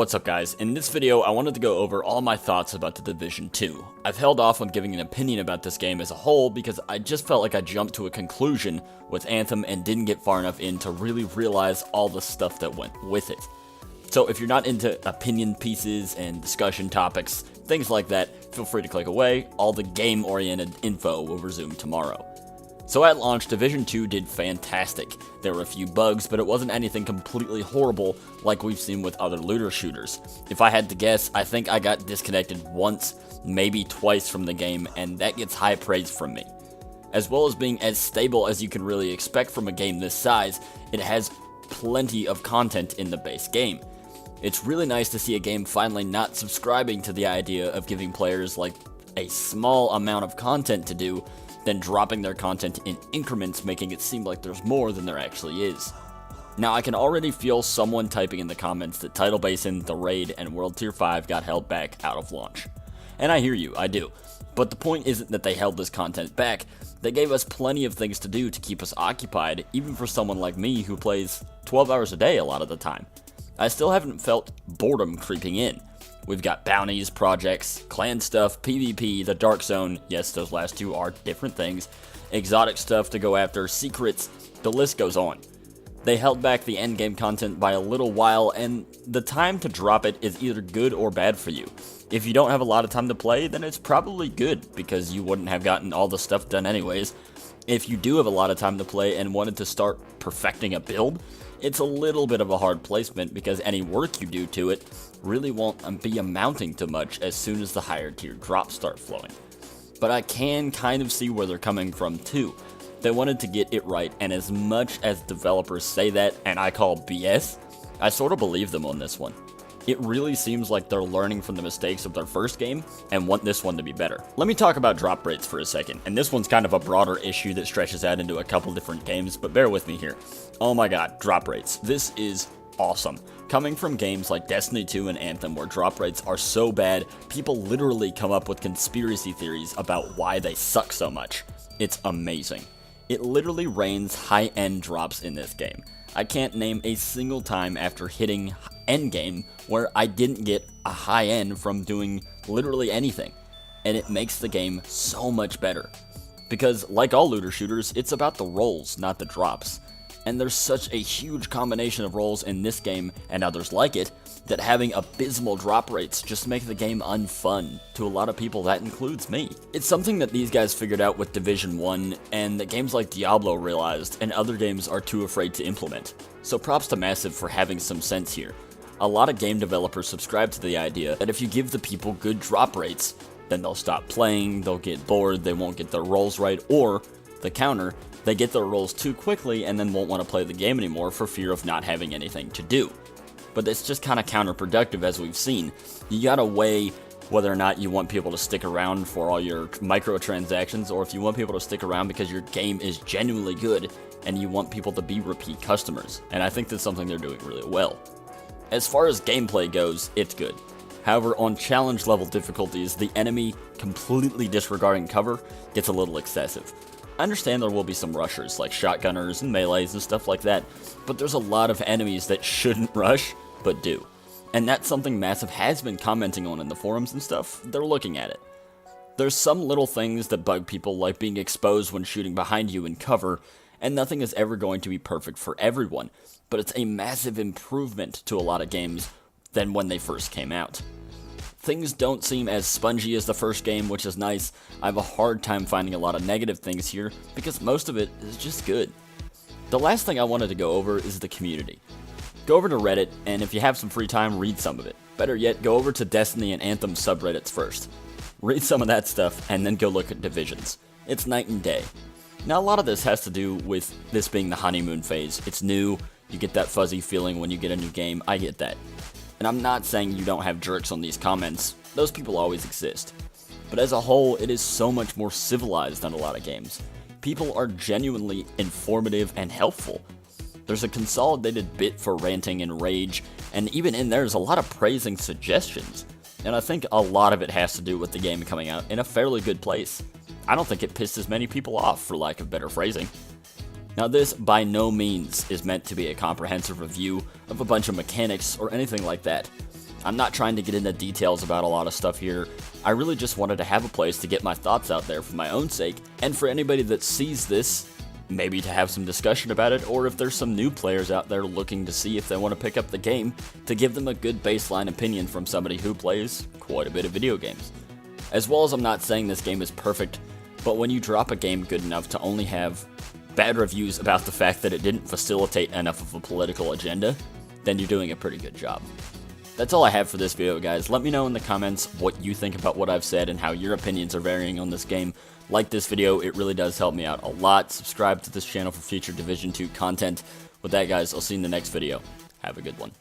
What's up guys, in this video I wanted to go over all my thoughts about The Division 2. I've held off on giving an opinion about this game as a whole because I just felt like I jumped to a conclusion with Anthem and didn't get far enough in to really realize all the stuff that went with it. So if you're not into opinion pieces and discussion topics, things like that, feel free to click away. All the game-oriented info will resume tomorrow. So at launch, Division 2 did fantastic. There were a few bugs, but it wasn't anything completely horrible like we've seen with other looter shooters. If I had to guess, I think I got disconnected once, maybe twice from the game, and that gets high praise from me. As well as being as stable as you can really expect from a game this size, it has plenty of content in the base game. It's really nice to see a game finally not subscribing to the idea of giving players like a small amount of content to do, then dropping their content in increments, making it seem like there's more than there actually is. Now, I can already feel someone typing in the comments that Tidal Basin, The Raid, and World Tier 5 got held back out of launch. And I hear you, I do. But the point isn't that they held this content back, they gave us plenty of things to do to keep us occupied, even for someone like me who plays 12 hours a day a lot of the time. I still haven't felt boredom creeping in. We've got bounties, projects, clan stuff, PvP, the Dark Zone, yes, those last two are different things, exotic stuff to go after, secrets, the list goes on. They held back the endgame content by a little while, and the time to drop it is either good or bad for you. If you don't have a lot of time to play, then it's probably good, because you wouldn't have gotten all the stuff done anyways. If you do have a lot of time to play and wanted to start perfecting a build, it's a little bit of a hard placement because any work you do to it really won't be amounting to much as soon as the higher tier drops start flowing. But I can kind of see where they're coming from too. They wanted to get it right, and as much as developers say that and I call BS, I sort of believe them on this one. It really seems like they're learning from the mistakes of their first game and want this one to be better. Let me talk about drop rates for a second, and this one's kind of a broader issue that stretches out into a couple different games, but bear with me here. Oh my god, drop rates. This is awesome. Coming from games like Destiny 2 and Anthem where drop rates are so bad, people literally come up with conspiracy theories about why they suck so much. It's amazing. It literally rains high-end drops in this game. I can't name a single time after hitting endgame where I didn't get a high end from doing literally anything, and it makes the game so much better. Because like all looter shooters, it's about the rolls, not the drops. And there's such a huge combination of roles in this game and others like it that having abysmal drop rates just make the game unfun. To a lot of people, that includes me. It's something that these guys figured out with Division 1 and that games like Diablo realized and other games are too afraid to implement. So props to Massive for having some sense here. A lot of game developers subscribe to the idea that if you give the people good drop rates, then they'll stop playing, they'll get bored, they won't get their roles right, or the counter, they get their roles too quickly and then won't want to play the game anymore for fear of not having anything to do. But it's just kind of counterproductive as we've seen. You gotta weigh whether or not you want people to stick around for all your microtransactions or if you want people to stick around because your game is genuinely good and you want people to be repeat customers. And I think that's something they're doing really well. As far as gameplay goes, it's good. However, on challenge level difficulties, the enemy completely disregarding cover gets a little excessive. I understand there will be some rushers, like shotgunners and melees and stuff like that, but there's a lot of enemies that shouldn't rush, but do. And that's something Massive has been commenting on in the forums and stuff. They're looking at it. There's some little things that bug people, like being exposed when shooting behind you in cover, and nothing is ever going to be perfect for everyone, but it's a massive improvement to a lot of games than when they first came out. Things don't seem as spongy as the first game, which is nice. I have a hard time finding a lot of negative things here, because most of it is just good. The last thing I wanted to go over is the community. Go over to Reddit, and if you have some free time, read some of it. Better yet, go over to Destiny and Anthem subreddits first. Read some of that stuff, and then go look at divisions. It's night and day. Now, a lot of this has to do with this being the honeymoon phase. It's new, you get that fuzzy feeling when you get a new game, I get that. And I'm not saying you don't have jerks on these comments, those people always exist. But as a whole, it is so much more civilized than a lot of games. People are genuinely informative and helpful. There's a consolidated bit for ranting and rage, and even in there's a lot of praising suggestions. And I think a lot of it has to do with the game coming out in a fairly good place. I don't think it pissed as many people off, for lack of better phrasing. Now this, by no means, is meant to be a comprehensive review of a bunch of mechanics or anything like that. I'm not trying to get into details about a lot of stuff here. I really just wanted to have a place to get my thoughts out there for my own sake, and for anybody that sees this, maybe to have some discussion about it, or if there's some new players out there looking to see if they want to pick up the game, to give them a good baseline opinion from somebody who plays quite a bit of video games. As well as I'm not saying this game is perfect, but when you drop a game good enough to only have bad reviews about the fact that it didn't facilitate enough of a political agenda, then you're doing a pretty good job. That's all I have for this video, guys. Let me know in the comments what you think about what I've said and how your opinions are varying on this game. Like this video, it really does help me out a lot. Subscribe to this channel for future Division 2 content. With that, guys, I'll see you in the next video. Have a good one.